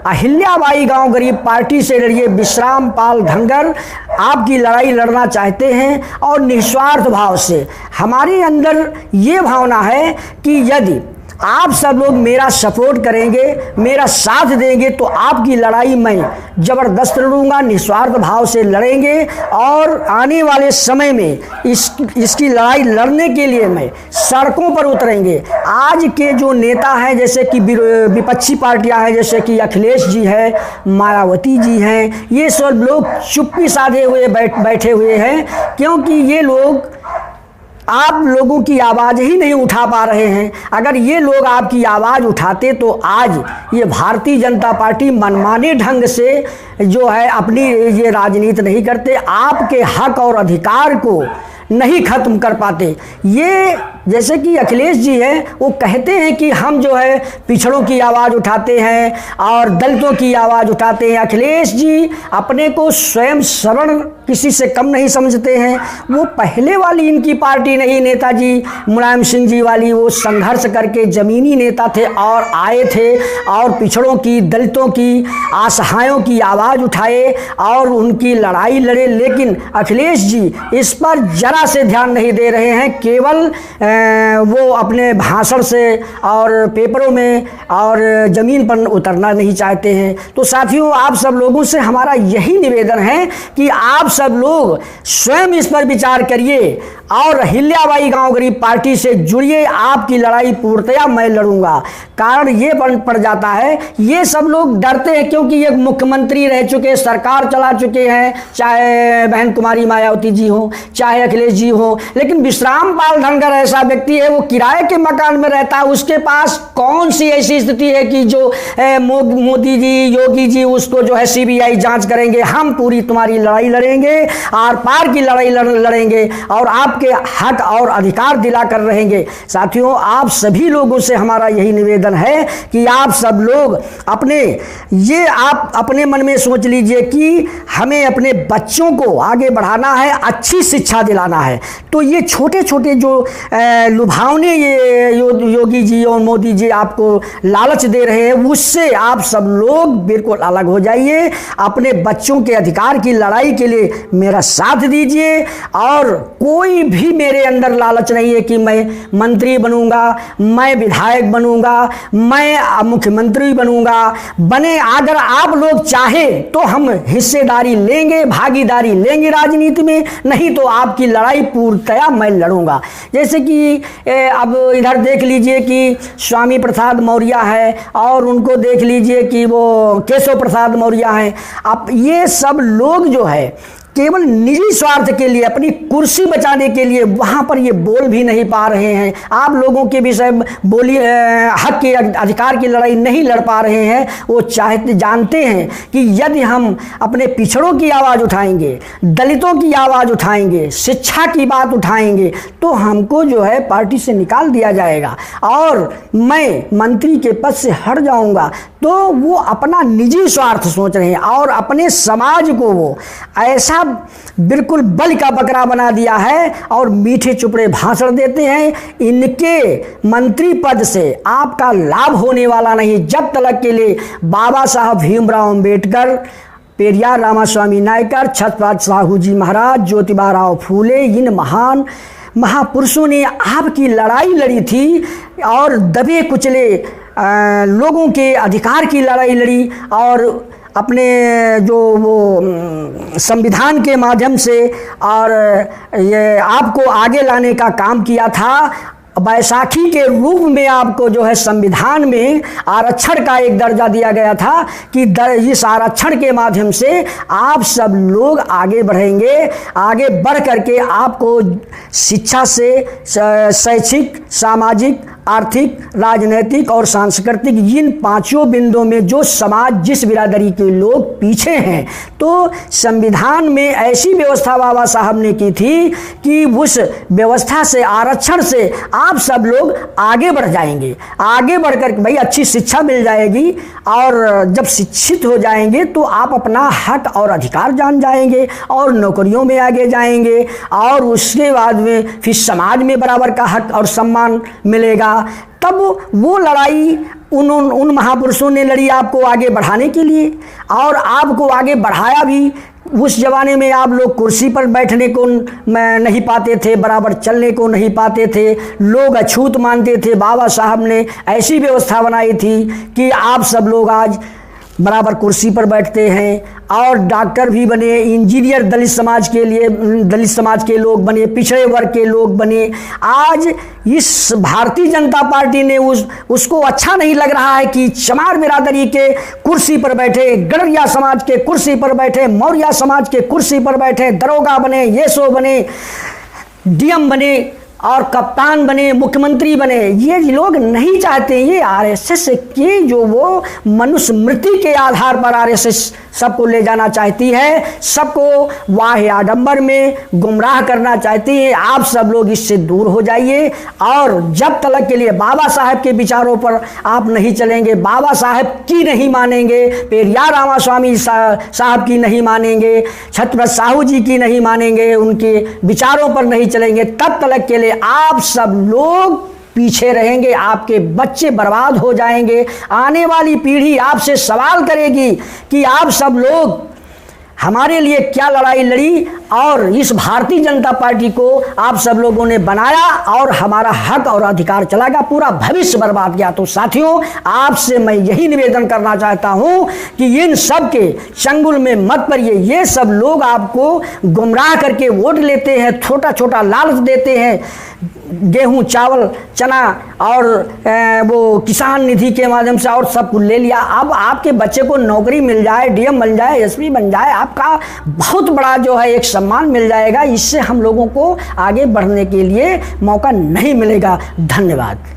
अहिल्याबाई गांव गरीब पार्टी से लड़िए। विश्राम पाल धनगर आपकी लड़ाई लड़ना चाहते हैं और निस्वार्थ भाव से। हमारे अंदर ये भावना है कि यदि आप सब लोग मेरा सपोर्ट करेंगे, मेरा साथ देंगे, तो आपकी लड़ाई मैं ज़बरदस्त लड़ूंगा, निस्वार्थ भाव से लड़ेंगे। और आने वाले समय में इसकी लड़ाई लड़ने के लिए मैं सड़कों पर उतरेंगे। आज के जो नेता हैं, जैसे कि विपक्षी पार्टियां हैं, जैसे कि अखिलेश जी हैं, मायावती जी हैं, ये सब लोग चुप्पी साधे हुए बैठे हुए हैं, क्योंकि ये लोग आप लोगों की आवाज़ ही नहीं उठा पा रहे हैं। अगर ये लोग आपकी आवाज़ उठाते तो आज ये भारतीय जनता पार्टी मनमाने ढंग से जो है अपनी ये राजनीति नहीं करते, आपके हक और अधिकार को नहीं खत्म कर पाते। ये जैसे कि अखिलेश जी हैं, वो कहते हैं कि हम जो है पिछड़ों की आवाज़ उठाते हैं और दलितों की आवाज़ उठाते हैं। अखिलेश जी अपने को स्वयं सवर्ण किसी से कम नहीं समझते हैं। वो पहले वाली इनकी पार्टी नहीं, नेताजी मुलायम सिंह जी वाली, वो संघर्ष करके ज़मीनी नेता थे और आए थे और पिछड़ों की, दलितों की, असहायों की आवाज़ उठाए और उनकी लड़ाई लड़े। लेकिन अखिलेश जी इस पर जरा से ध्यान नहीं दे रहे हैं। केवल वो अपने भाषण से और पेपरों में और ज़मीन पर उतरना नहीं चाहते हैं। तो साथियों, आप सब लोगों से हमारा यही निवेदन है कि आप सब लोग स्वयं इस पर विचार करिए और अहिल्याबाई गांव गरीब पार्टी से जुड़िए। आपकी लड़ाई पूर्णतया मैं लड़ूंगा। कारण ये पड़ जाता है, ये सब लोग डरते हैं क्योंकि ये मुख्यमंत्री रह चुके, सरकार चला चुके हैं, चाहे बहन कुमारी मायावती जी हो, चाहे अखिलेश जी हो। लेकिन विश्राम पाल धनगर ऐसा व्यक्ति है, वो किराए के मकान में रहता है। उसके पास कौन सी ऐसी स्थिति है कि जो मोदी जी, योगी जी उसको जो है CBI जांच करेंगे। हम पूरी तुम्हारी लड़ाई लड़ेंगे, आर पार की लड़ाई लड़ेंगे और आपके हक और अधिकार दिला कर रहेंगे। साथियों, आप सभी लोगों से हमारा यही निवेदन है कि आप सब लोग आप अपने मन में सोच लीजिए कि हमें अपने बच्चों को आगे बढ़ाना है, अच्छी शिक्षा दिलाना है। तो ये छोटे छोटे जो लुभावने ये योगी जी और मोदी जी आपको लालच दे रहे हैं, उससे आप सब लोग बिल्कुल अलग हो जाइए। अपने बच्चों के अधिकार की लड़ाई के लिए मेरा साथ दीजिए। और कोई भी मेरे अंदर लालच नहीं है कि मैं मंत्री बनूंगा, मैं विधायक बनूंगा, मैं मुख्यमंत्री बनूंगा। अगर आप लोग चाहे तो हम हिस्सेदारी लेंगे, भागीदारी लेंगे राजनीति में, नहीं तो आपकी लड़ाई पूर्णतया मैं लड़ूंगा। जैसे कि अब इधर देख लीजिए कि स्वामी प्रसाद मौर्य है और उनको देख लीजिए कि वो केशव प्रसाद मौर्य हैं। अब ये सब लोग जो है केवल निजी स्वार्थ के लिए, अपनी कुर्सी बचाने के लिए वहाँ पर ये बोल भी नहीं पा रहे हैं। आप लोगों के विषय हक के अधिकार की लड़ाई नहीं लड़ पा रहे हैं। वो जानते हैं कि यदि हम अपने पिछड़ों की आवाज़ उठाएंगे, दलितों की आवाज़ उठाएंगे, शिक्षा की बात उठाएंगे, तो हमको जो है पार्टी से निकाल दिया जाएगा और मैं मंत्री के पद से हट जाऊंगा। तो वो अपना निजी स्वार्थ सोच रहे हैं और अपने समाज को वो ऐसा बिल्कुल बल का बकरा बना दिया है और मीठे चुपड़े भाषण देते हैं। इनके मंत्री पद से आपका लाभ होने वाला नहीं जब तक के लिए बाबा साहब भीमराव अंबेडकर, पेरियार रामास्वामी नायकर, छत्रपति साहू जी महाराज, ज्योतिबा राव फूले, इन महान महापुरुषों ने आपकी लड़ाई लड़ी थी और दबे कुचले लोगों के अधिकार की लड़ाई लड़ी और अपने जो वो संविधान के माध्यम से और ये आपको आगे लाने का काम किया था। बैसाखी के रूप में आपको जो है संविधान में आरक्षण का एक दर्जा दिया गया था कि इस आरक्षण के माध्यम से आप सब लोग आगे बढ़ेंगे। आगे बढ़ करके आपको शिक्षा से शैक्षिक, सामाजिक, आर्थिक, राजनैतिक और सांस्कृतिक इन पांचों बिंदुओं में जो समाज जिस बिरादरी के लोग पीछे हैं, तो संविधान में ऐसी व्यवस्था बाबा साहब ने की थी कि उस व्यवस्था से, आरक्षण से आप सब लोग आगे बढ़ जाएंगे। आगे बढ़कर भाई अच्छी शिक्षा मिल जाएगी और जब शिक्षित हो जाएंगे तो आप अपना हक और अधिकार जान जाएंगे और नौकरियों में आगे जाएंगे और उसके बाद में फिर समाज में बराबर का हक और सम्मान मिलेगा। तब वो लड़ाई उन महापुरुषों ने लड़ी आपको आगे बढ़ाने के लिए, और आपको आगे बढ़ाया भी। उस ज़माने में आप लोग कुर्सी पर बैठने को नहीं पाते थे, बराबर चलने को नहीं पाते थे, लोग अछूत मानते थे। बाबा साहब ने ऐसी व्यवस्था बनाई थी कि आप सब लोग आज बराबर कुर्सी पर बैठते हैं, और डॉक्टर भी बने, इंजीनियर दलित समाज के लिए, दलित समाज के लोग बने, पिछड़े वर्ग के लोग बने। आज इस भारतीय जनता पार्टी ने उसको अच्छा नहीं लग रहा है कि चमार बिरादरी के कुर्सी पर बैठे, गड़रिया समाज के कुर्सी पर बैठे, मौर्या समाज के कुर्सी पर बैठे, दरोगा बने, येसो बने, डीएम बने और कप्तान बने, मुख्यमंत्री बने। ये लोग नहीं चाहते। ये आरएसएस के जो वो मनुस्मृति के आधार पर आरएसएस सबको ले जाना चाहती है, सबको वाह आडंबर में गुमराह करना चाहती है। आप सब लोग इससे दूर हो जाइए, और जब तक के लिए बाबा साहब के विचारों पर आप नहीं चलेंगे, बाबा साहब की नहीं मानेंगे, पेरियार रामास्वामी साहब की नहीं मानेंगे, छत्रपति साहू जी की नहीं मानेंगे, उनके विचारों पर नहीं चलेंगे, तब तक के लिए आप सब लोग पीछे रहेंगे, आपके बच्चे बर्बाद हो जाएंगे। आने वाली पीढ़ी आपसे सवाल करेगी कि आप सब लोग हमारे लिए क्या लड़ाई लड़ी, और इस भारतीय जनता पार्टी को आप सब लोगों ने बनाया और हमारा हक और अधिकार चला गया, पूरा भविष्य बर्बाद किया। तो साथियों, आपसे मैं यही निवेदन करना चाहता हूं कि इन सब के चंगुल में मत पड़िए। ये सब लोग आपको गुमराह करके वोट लेते हैं, छोटा छोटा लालच देते हैं, गेहूं, चावल, चना और वो किसान निधि के माध्यम से, और सब कुछ ले लिया। अब आपके बच्चे को नौकरी मिल जाए, डीएम बन जाए, एसपी बन जाए, आपका बहुत बड़ा जो है एक सम्मान मिल जाएगा। इससे हम लोगों को आगे बढ़ने के लिए मौका नहीं मिलेगा। धन्यवाद।